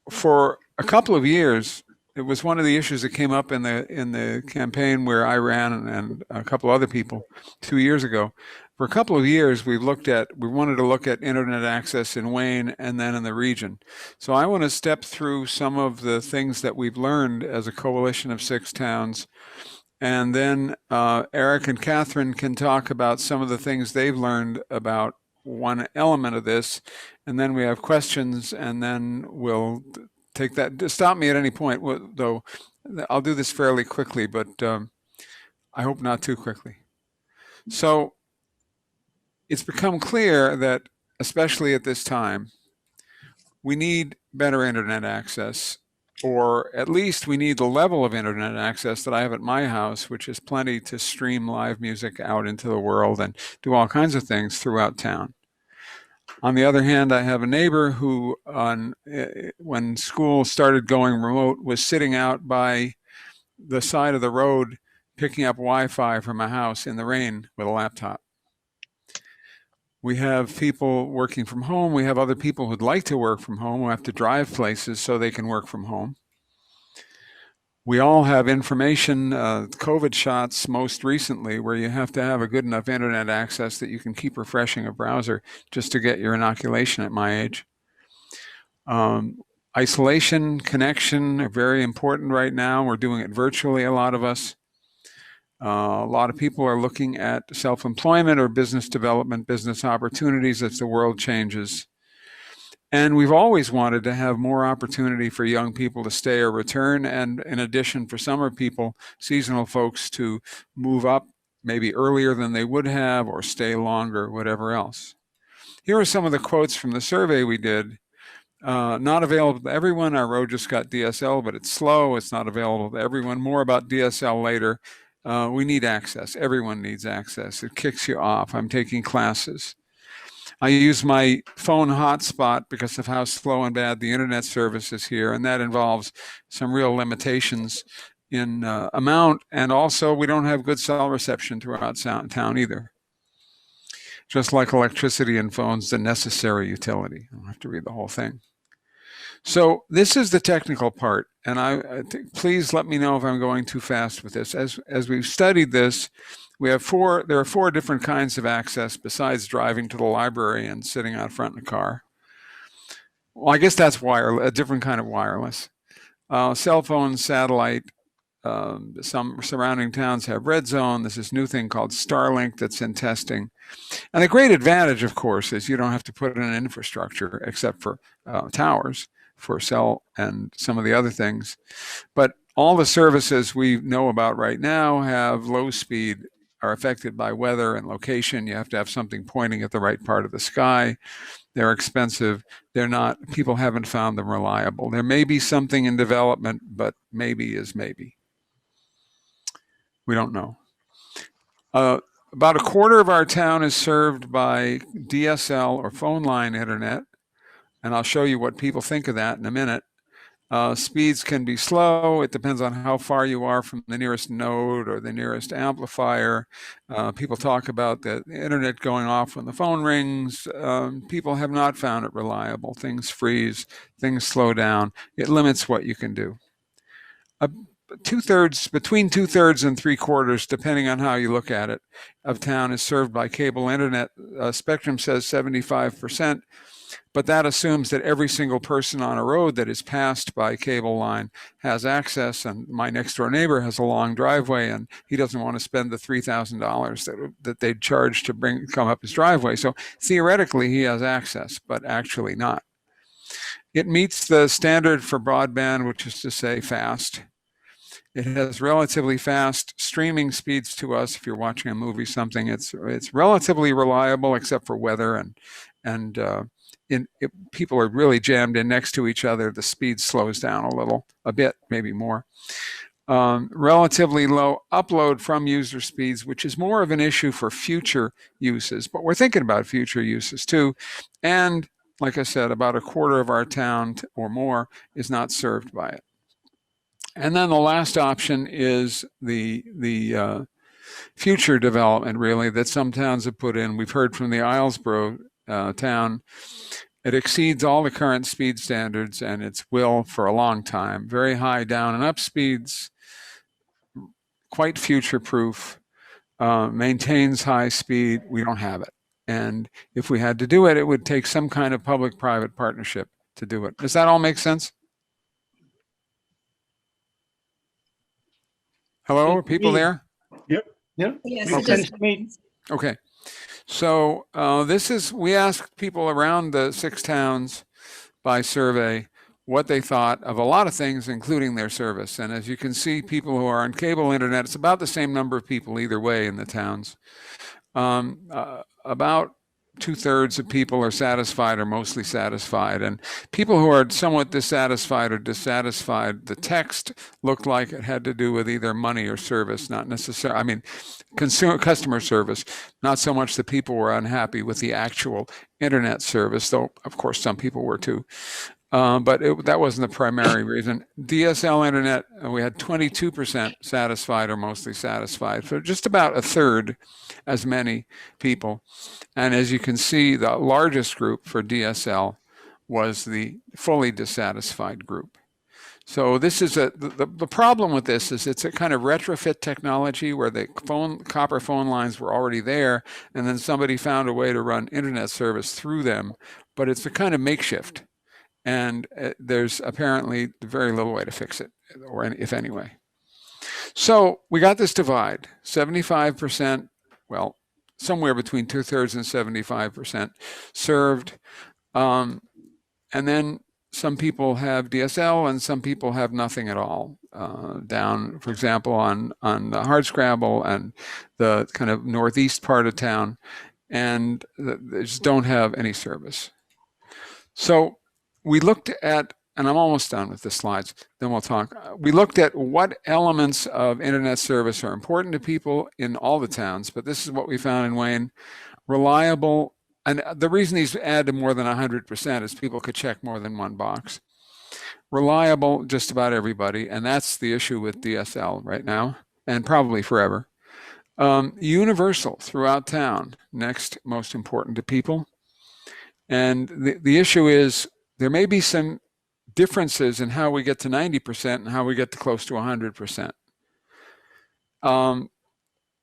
for a couple of years, it was one of the issues that came up in the campaign where I ran and a couple other people 2 years ago. For a couple of years, we wanted to look at internet access in Wayne and then in the region. So I want to step through some of the things that we've learned as a coalition of 6 towns, and then Eric and Catherine can talk about some of the things they've learned about one element of this, and then we have questions, and then we'll take that. Stop me at any point, though. I'll do this fairly quickly, but I hope not too quickly. So it's become clear that, especially at this time, we need better internet access, or at least we need the level of internet access that I have at my house, which is plenty to stream live music out into the world and do all kinds of things throughout town. On the other hand, I have a neighbor who, when school started going remote, was sitting out by the side of the road picking up Wi-Fi from a house in the rain with a laptop. We have people working from home. We have other people who'd like to work from home who have to drive places so they can work from home. We all have information, COVID shots most recently, where you have to have a good enough internet access that you can keep refreshing a browser just to get your inoculation at my age. Isolation, connection are very important right now. We're doing it virtually, a lot of us. A lot of people are looking at self-employment or business development, business opportunities as the world changes. And we've always wanted to have more opportunity for young people to stay or return, and in addition, for summer people, seasonal folks, to move up maybe earlier than they would have or stay longer, whatever else. Here are some of the quotes from the survey we did. Not available to everyone. Our road just got DSL, but it's slow. It's not available to everyone. More about DSL later. We need access. Everyone needs access. It kicks you off. I'm taking classes. I use my phone hotspot because of how slow and bad the internet service is here, and that involves some real limitations in amount, and also we don't have good cell reception throughout town either. Just like electricity and phones, the necessary utility. I don't have to read the whole thing. So this is the technical part, and I think, please let me know if I'm going too fast with this. As we've studied this, there are four different kinds of access besides driving to the library and sitting out front in a car. Well, I guess that's a different kind of wireless. Cell phone, satellite. Some surrounding towns have red zone. There's this new thing called Starlink that's in testing. And the great advantage, of course, is you don't have to put in an infrastructure except for towers for cell and some of the other things. But all the services we know about right now have low speed, are affected by weather and location. You have to have something pointing at the right part of the sky. They're expensive. People haven't found them reliable. There may be something in development, but maybe is maybe. We don't know. About a quarter of our town is served by DSL or phone line internet, and I'll show you what people think of that in a minute. Speeds can be slow. It depends on how far you are from the nearest node or the nearest amplifier. People talk about the internet going off when the phone rings. People have not found it reliable. Things freeze, things slow down. It limits what you can do. Between 2/3 and 3/4, depending on how you look at it, of town is served by cable internet. Spectrum says 75%. But that assumes that every single person on a road that is passed by cable line has access, and my next door neighbor has a long driveway and he doesn't want to spend the $3,000 that they'd charge to come up his driveway. So theoretically he has access, but actually not. It meets the standard for broadband, which is to say fast. It has relatively fast streaming speeds to us. If you're watching a movie, something, it's relatively reliable except for weather and if people are really jammed in next to each other, the speed slows down a bit, maybe more. Relatively low upload from user speeds, which is more of an issue for future uses, but we're thinking about future uses too. And like I said, about a quarter of our town or more is not served by it. And then the last option is the future development, really, that some towns have put in. We've heard from the Islesboro town, It exceeds all the current speed standards, and it's will for a long time. Very high down and up speeds, quite future-proof, maintains high speed. We don't have it. And if we had to do it, it would take some kind of public-private partnership to do it. Does that all make sense? Hello, are people there? Yep. Yes, Makes it sense does. to me. Okay. So we asked people around the 6 towns by survey what they thought of a lot of things, including their service. And as you can see, people who are on cable internet, it's about the same number of people either way in the towns. About 2/3 of people are satisfied or mostly satisfied. And people who are somewhat dissatisfied or dissatisfied, the text looked like it had to do with either money or service, not necessarily, I mean, customer service, not so much that people were unhappy with the actual internet service, though of course some people were too. But that wasn't the primary reason. DSL internet, we had 22% satisfied or mostly satisfied, so just about 1/3 as many people. And as you can see, the largest group for DSL was the fully dissatisfied group. So this is the problem with this is it's a kind of retrofit technology where the copper phone lines were already there, and then somebody found a way to run internet service through them, but it's a kind of makeshift. And there's apparently very little way to fix it, or if any way. So we got this divide, 75%, well, somewhere between 2/3 and 75% served. And then some people have DSL and some people have nothing at all. Down, for example, on the Hardscrabble and the kind of northeast part of town, and they just don't have any service. So we looked at, and I'm almost done with the slides, then we'll talk. We looked at what elements of internet service are important to people in all the towns, but this is what we found in Wayne. Reliable, and the reason these add to more than 100% is people could check more than one box. Reliable, just about everybody, and that's the issue with DSL right now, and probably forever. Universal throughout town, next most important to people. And the issue is there may be some differences in how we get to 90% and how we get to close to 100%. A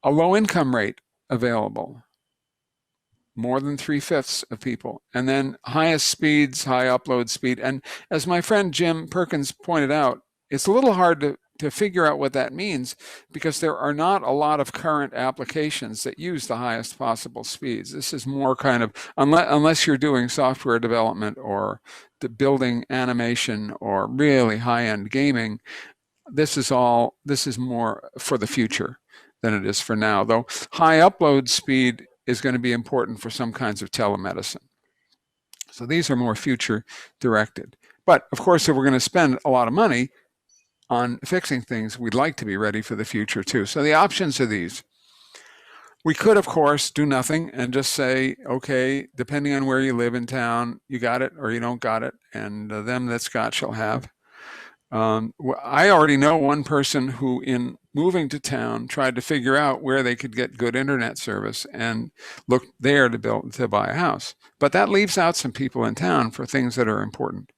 low income rate available, more than 3/5 of people. And then highest speeds, high upload speed. And as my friend Jim Perkins pointed out, it's a little hard to figure out what that means because there are not a lot of current applications that use the highest possible speeds. This is more kind of, unless you're doing software development or the building animation or really high-end gaming, this is more for the future than it is for now, though high upload speed is going to be important for some kinds of telemedicine. So these are more future directed. But of course, if we're going to spend a lot of money on fixing things, we'd like to be ready for the future too. So the options are these. We could, of course, do nothing and just say, okay, depending on where you live in town, you got it or you don't got it, and them that's got shall have. I already know one person who, in moving to town, tried to figure out where they could get good internet service and looked there to buy a house. But that leaves out some people in town for things that are important.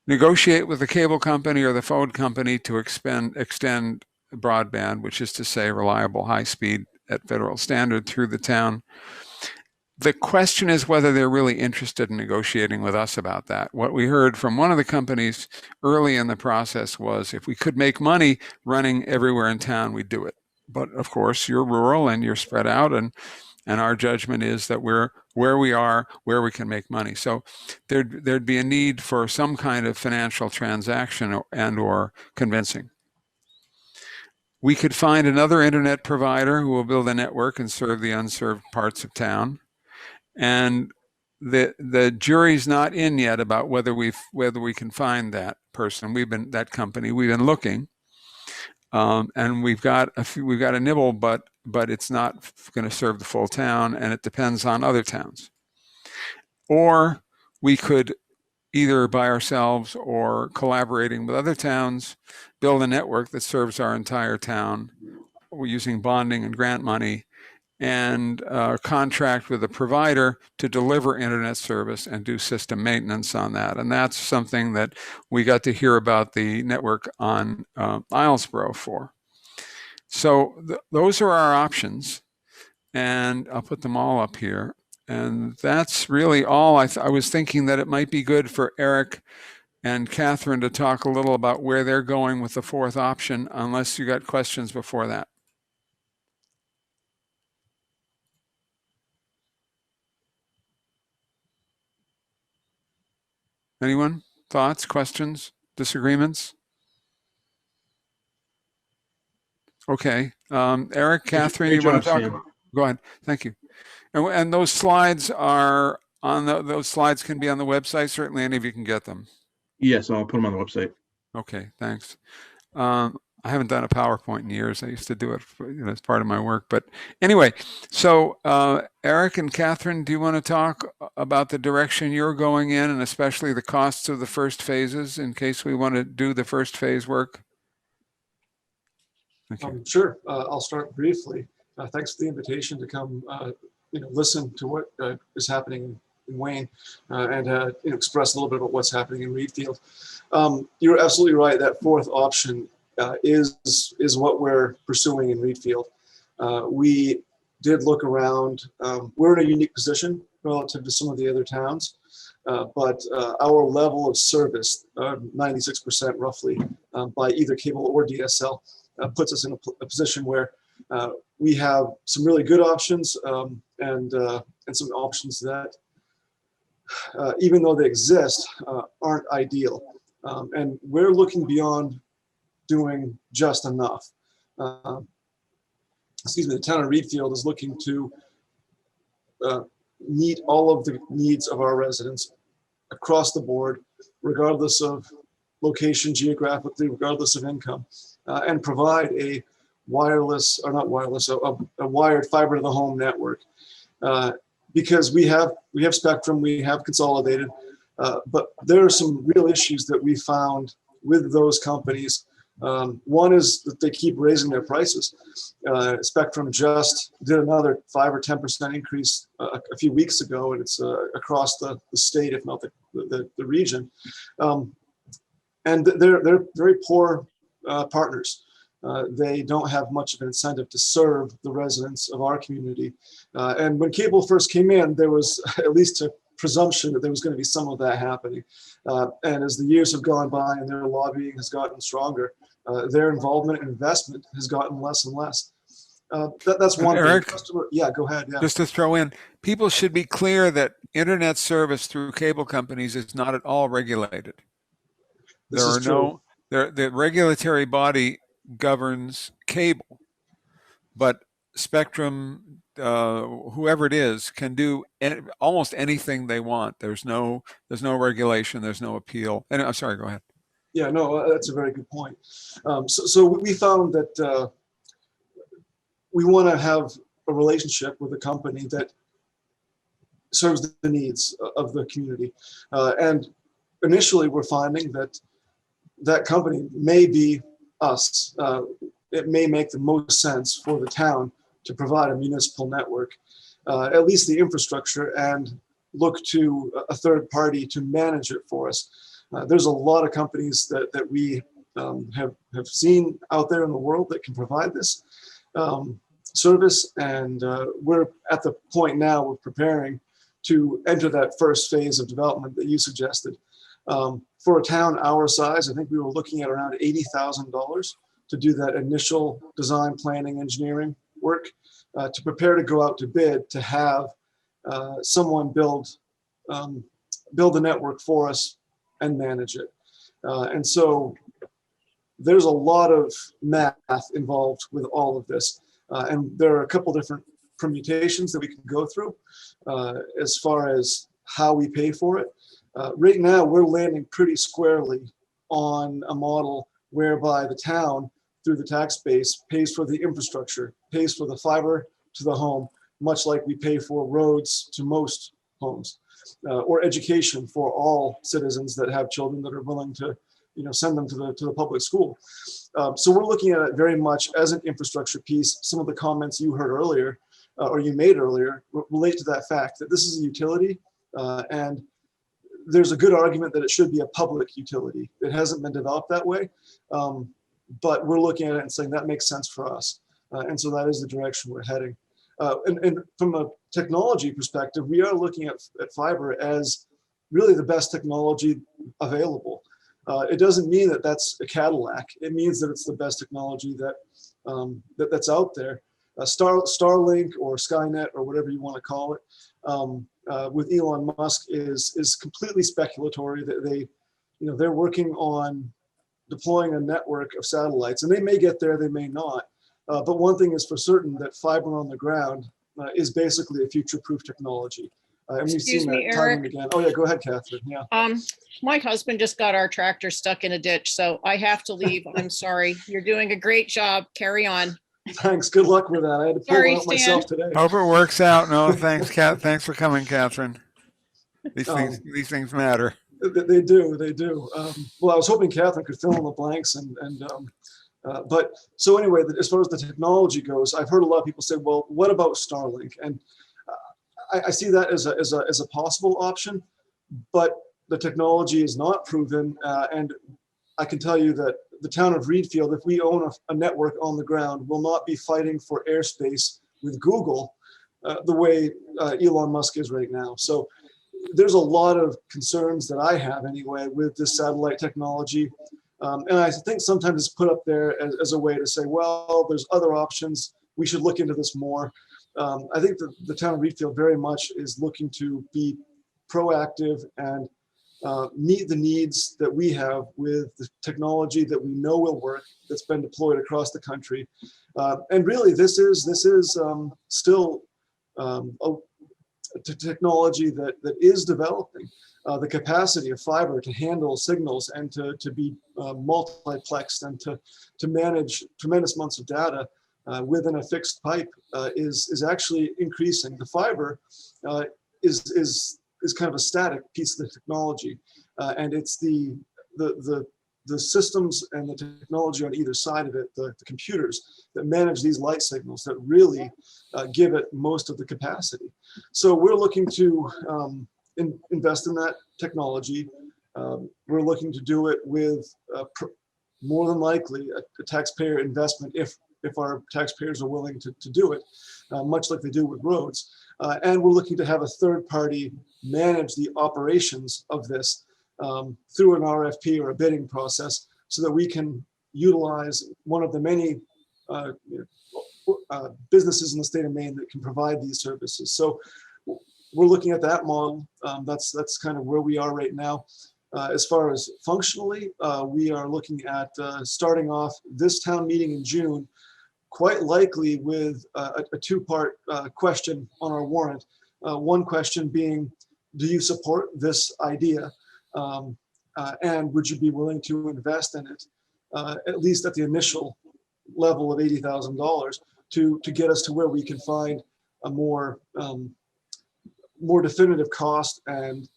Negotiate with the cable company or the phone company to extend broadband, which is to say reliable high speed at federal standard through the town. The question is whether they're really interested in negotiating with us about that. What we heard from one of the companies early in the process was if we could make money running everywhere in town, we'd do it. But of course, you're rural and you're spread out, and our judgment is that we're where we are, where we can make money. So there'd be a need for some kind of financial transaction or convincing. We could find another internet provider who will build a network and serve the unserved parts of town. And the jury's not in yet about whether we can find that person. That company. We've been looking, and we've got a nibble, but it's not going to serve the full town, and it depends on other towns. Or we could either by ourselves or collaborating with other towns, build a network that serves our entire town. We're using bonding and grant money and contract with a provider to deliver internet service and do system maintenance on that. And that's something that we got to hear about the network on Islesboro for. So those are our options, and I'll put them all up here. And that's really all. I was thinking that it might be good for Eric and Catherine to talk a little about where they're going with the fourth option, unless you got questions before that. Anyone? Thoughts, questions, disagreements? Okay. Eric, Catherine, you want to talk? Go ahead. Thank you. And those slides are on those slides can be on the website. Certainly any of you can get them. Yes, I'll put them on the website. Okay, thanks. I haven't done a PowerPoint in years. I used to do it as part of my work. But anyway, so Eric and Catherine, do you want to talk about the direction you're going in, and especially the costs of the first phases in case we want to do the first phase work? Sure. I'll start briefly. Thanks for the invitation to come listen to what is happening in Wayne and express a little bit about what's happening in Reedfield. You're absolutely right. That fourth option is what we're pursuing in Reedfield. We did look around. We're in a unique position relative to some of the other towns, but our level of service, 96% roughly, by either cable or DSL, puts us in a position where we have some really good options and some options that, even though they exist, aren't ideal. And we're looking beyond doing just enough. The town of Reedfield is looking to meet all of the needs of our residents across the board, regardless of location geographically, regardless of income, and provide a wireless, or not wireless, a wired fiber to the home network. Because we have spectrum, we have consolidated, but there are some real issues that we found with those companies. One is that they keep raising their prices. Spectrum just did another 5 or 10% increase a few weeks ago, and it's across the state, if not the region. And they're very poor partners. They don't have much of an incentive to serve the residents of our community. And when cable first came in, there was at least a presumption that there was going to be some of that happening. And as the years have gone by and their lobbying has gotten stronger, their involvement and investment has gotten less and less. That's one Eric, thing. Yeah, go ahead. Yeah. Just to throw in, people should be clear that internet service through cable companies is not at all regulated. The regulatory body governs cable, but Spectrum, whoever it is, can do almost anything they want. There's no regulation. There's no appeal. And I'm sorry. Go ahead. Yeah, no, that's a very good point. So we found that we want to have a relationship with a company that serves the needs of the community. And initially, we're finding that company may be us. It may make the most sense for the town to provide a municipal network, at least the infrastructure, and look to a third party to manage it for us. There's a lot of companies that we have seen out there in the world that can provide this service, and we're at the point now we're preparing to enter that first phase of development that you suggested. For a town our size, I think we were looking at around $80,000 to do that initial design, planning, engineering work, to prepare to go out to bid, to have someone build the network for us and manage it. And so there's a lot of math involved with all of this. And there are a couple different permutations that we can go through as far as how we pay for it. Right now, we're landing pretty squarely on a model whereby the town, through the tax base, pays for the infrastructure, pays for the fiber to the home, much like we pay for roads to most homes, or education for all citizens that have children that are willing to, send them to the public school. So we're looking at it very much as an infrastructure piece. Some of the comments you heard earlier or you made earlier relate to that fact that this is a utility, and there's a good argument that it should be a public utility. It hasn't been developed that way, but we're looking at it and saying that makes sense for us. And so that is the direction we're heading. And from a technology perspective, we are looking at fiber as really the best technology available. It doesn't mean that that's a Cadillac. It means that it's the best technology that's out there. Starlink or Skynet or whatever you want to call it, with Elon Musk is completely speculatory. That they're working on deploying a network of satellites, and they may get there, they may not. But one thing is for certain, that fiber on the ground is basically a future-proof technology. And we've Excuse seen me, that time Eric. and again. Oh yeah, go ahead, Catherine. Yeah. My husband just got our tractor stuck in a ditch, so I have to leave. I'm sorry. You're doing a great job. Carry on. Thanks. Good luck with that. I had to pull Sorry, one out myself Stan. today. Hope it works out. No, thanks, Kat. Thanks for coming, Catherine. These things matter. They do. Well, I was hoping Catherine could fill in the blanks, but so anyway, as far as the technology goes, I've heard a lot of people say, "Well, what about Starlink?" And I see that as a possible option, but the technology is not proven. And I can tell you that the town of Reedfield, if we own a network on the ground, will not be fighting for airspace with Google the way Elon Musk is right now. So there's a lot of concerns that I have anyway with this satellite technology. And I think sometimes it's put up there as a way to say, well, there's other options. We should look into this more. I think the town of Reedfield very much is looking to be proactive and meet the needs that we have with the technology that we know will work, that's been deployed across the country. And really, this is still a technology that is developing. The capacity of fiber to handle signals and to be multiplexed and to manage tremendous amounts of data within a fixed pipe is actually increasing. The fiber is kind of a static piece of the technology, and it's the systems and the technology on either side of it, the computers that manage these light signals that really give it most of the capacity. So we're looking to invest in that technology. We're looking to do it with more than likely a taxpayer investment if our taxpayers are willing to do it, much like they do with roads. And we're looking to have a third party manage the operations of this through an RFP or a bidding process, so that we can utilize one of the many businesses in the state of Maine that can provide these services. So we're looking at that model. That's kind of where we are right now. As far as functionally, we are looking at starting off this town meeting in June, quite likely with a two-part question on our warrant. One question being, do you support this idea? And would you be willing to invest in it, at least at the initial level of $80,000 to get us to where we can find a more definitive cost and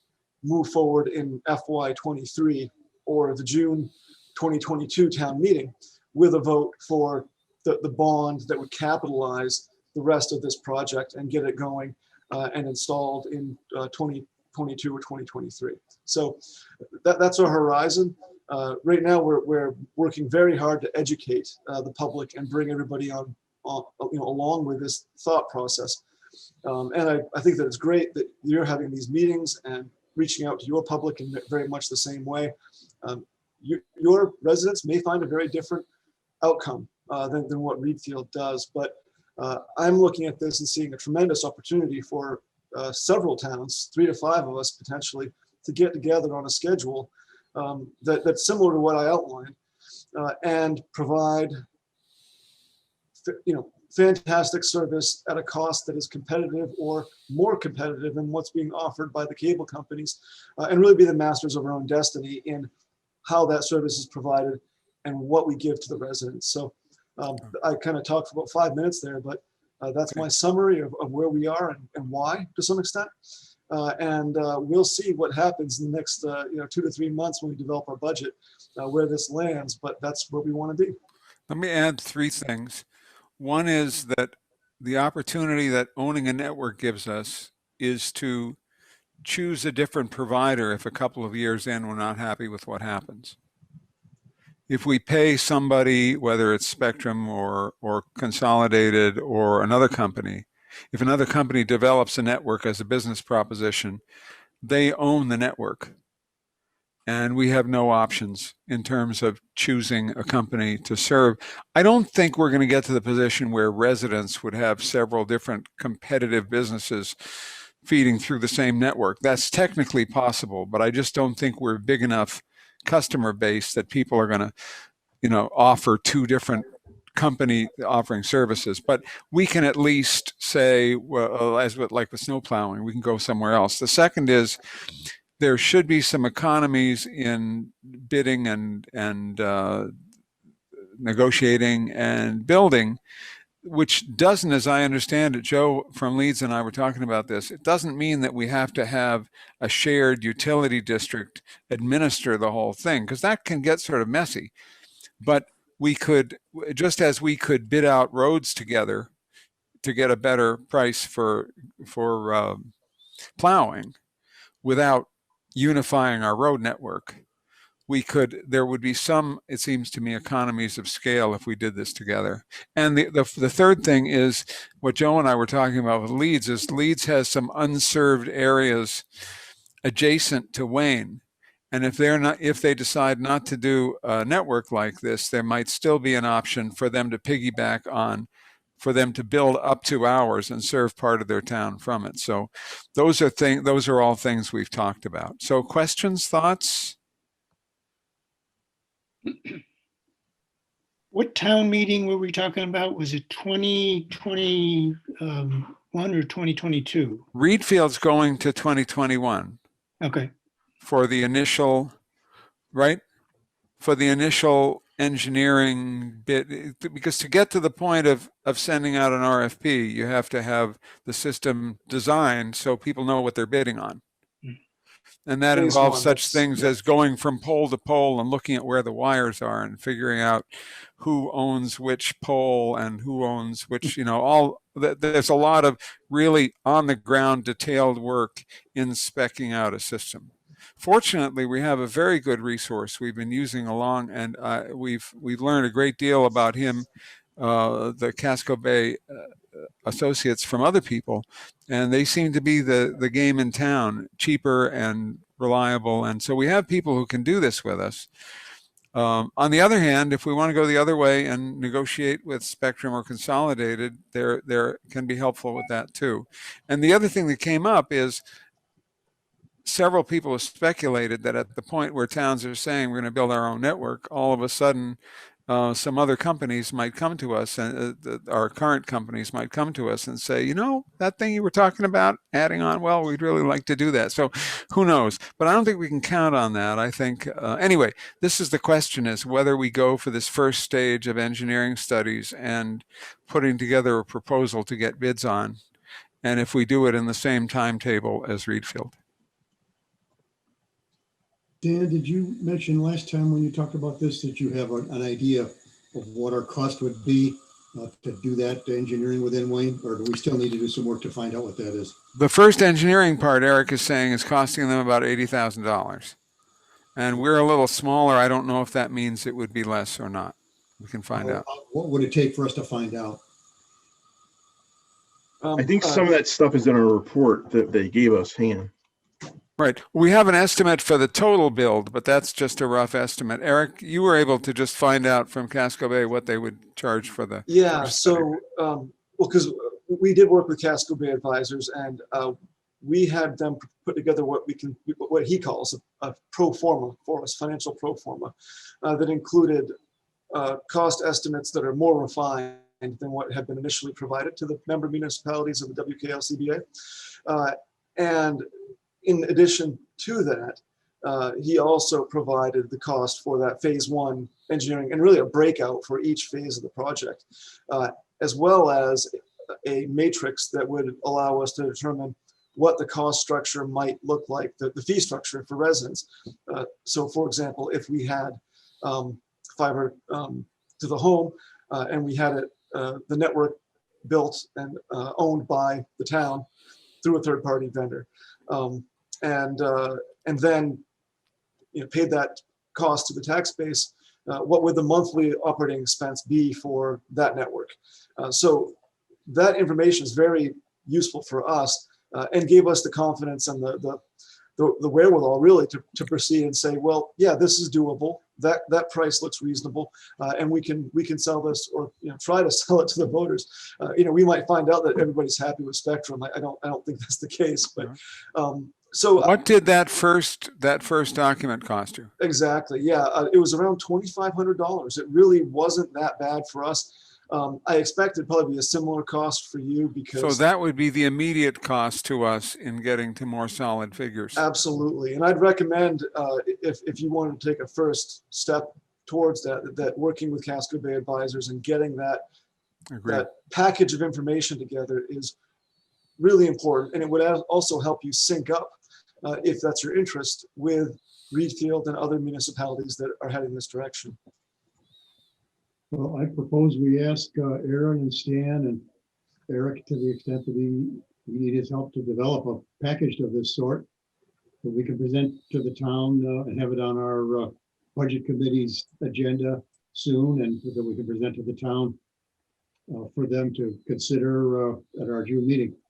move forward in FY23 or the June 2022 town meeting with a vote for the bond that would capitalize the rest of this project and get it going and installed in 2022 or 2023. So that's our horizon. Right now, we're working very hard to educate the public and bring everybody on along with this thought process. And I think that it's great that you're having these meetings and reaching out to your public in very much the same way. Your residents may find a very different outcome than what Reedfield does, but I'm looking at this and seeing a tremendous opportunity for several towns, 3 to 5 of us potentially, to get together on a schedule that's similar to what I outlined and provide fantastic service at a cost that is competitive or more competitive than what's being offered by the cable companies, and really be the masters of our own destiny in how that service is provided and what we give to the residents. So I kind of talked for about 5 minutes there, but that's my summary of where we are and why to some extent. And we'll see what happens in the next 2 to 3 months when we develop our budget, where this lands, but that's where we want to be. Let me add 3 things. One is that the opportunity that owning a network gives us is to choose a different provider if a couple of years in we're not happy with what happens. If we pay somebody, whether it's Spectrum or Consolidated or another company, if another company develops a network as a business proposition, they own the network. And we have no options in terms of choosing a company to serve. I don't think we're going to get to the position where residents would have several different competitive businesses feeding through the same network. That's technically possible, but I just don't think we're big enough customer base that people are going to, offer two different company offering services. But we can at least say, well, as with like with snow plowing, we can go somewhere else. The second is there should be some economies in bidding and negotiating and building, which doesn't, as I understand it, Joe from Leeds and I were talking about this, it doesn't mean that we have to have a shared utility district administer the whole thing, because that can get sort of messy. But we could, just as we could bid out roads together to get a better price for plowing without unifying our road network, there would be some, it seems to me, economies of scale if we did this together. And the third thing is what Joe and I were talking about with Leeds, is Leeds has some unserved areas adjacent to Wayne. And if they decide not to do a network like this, there might still be an option for them to piggyback on, for them to build up to ours and serve part of their town from it. So those are all things we've talked about. So questions, thoughts? What town meeting were we talking about? Was it 2021 or 2022? Reedfield's going to 2021 Okay, for the initial, right? For the initial engineering bit, because to get to the point of sending out an RFP, you have to have the system designed so people know what they're bidding on. And that Phase involves one, such that's- things as going from pole to pole and looking at where the wires are and figuring out who owns which pole and who owns which, there's a lot of really on the ground detailed work in speccing out a system. Fortunately, we have a very good resource we've been using along, and we've learned a great deal about him, the Casco Bay associates, from other people, and they seem to be the game in town, cheaper and reliable. And so we have people who can do this with us. On the other hand, if we want to go the other way and negotiate with Spectrum or Consolidated, there can be helpful with that too. And the other thing that came up is several people have speculated that at the point where towns are saying we're going to build our own network, all of a sudden some other companies might come to us, and our current companies might come to us and say, that thing you were talking about adding on, well, we'd really like to do that. So who knows? But I don't think we can count on that. I think, anyway, this is the question, is whether we go for this first stage of engineering studies and putting together a proposal to get bids on, and if we do it in the same timetable as Reedfield. Dan, did you mention last time when you talked about this that you have an idea of what our cost would be to do that engineering within Wayne, or do we still need to do some work to find out what that is? The first engineering part, Eric is saying, is costing them about $80,000. And we're a little smaller. I don't know if that means it would be less or not. We can find out. What would it take for us to find out? I think some of that stuff is in our report that they gave us. Hang on. Right. We have an estimate for the total build, but that's just a rough estimate. Eric, you were able to just find out from Casco Bay what they would charge for the. Yeah, first study. so, because we did work with Casco Bay Advisors, and we had them put together what he calls a pro forma for us, financial pro forma, that included cost estimates that are more refined than what had been initially provided to the member municipalities of the WKL-CBA. And in addition to that, he also provided the cost for that phase one engineering and really a breakout for each phase of the project, as well as a matrix that would allow us to determine what the cost structure might look like, the fee structure for residents. So for example, if we had fiber to the home and we had it, the network built and owned by the town through a third-party vendor. And then, paid that cost to the tax base. What would the monthly operating expense be for that network? So that information is very useful for us and gave us the confidence and the wherewithal really to proceed and say, well, yeah, this is doable. That price looks reasonable, and we can sell this, or try to sell it to the voters. We might find out that everybody's happy with Spectrum. I don't think that's the case, but so What did that first document cost you? exactly, yeah, it was around $2,500. It really wasn't that bad for us. I expected probably be a similar cost for you because. So that would be the immediate cost to us in getting to more solid figures. Absolutely. And I'd recommend, if you wanted to take a first step towards that working with Casco Bay Advisors and getting that package of information together is really important. And it would also help you sync up, if that's your interest, with Reedfield and other municipalities that are heading this direction. Well, I propose we ask Aaron and Stan and Eric, to the extent that we need his help, to develop a package of this sort that we can present to the town and have it on our budget committee's agenda soon, and that we can present to the town for them to consider at our June meeting.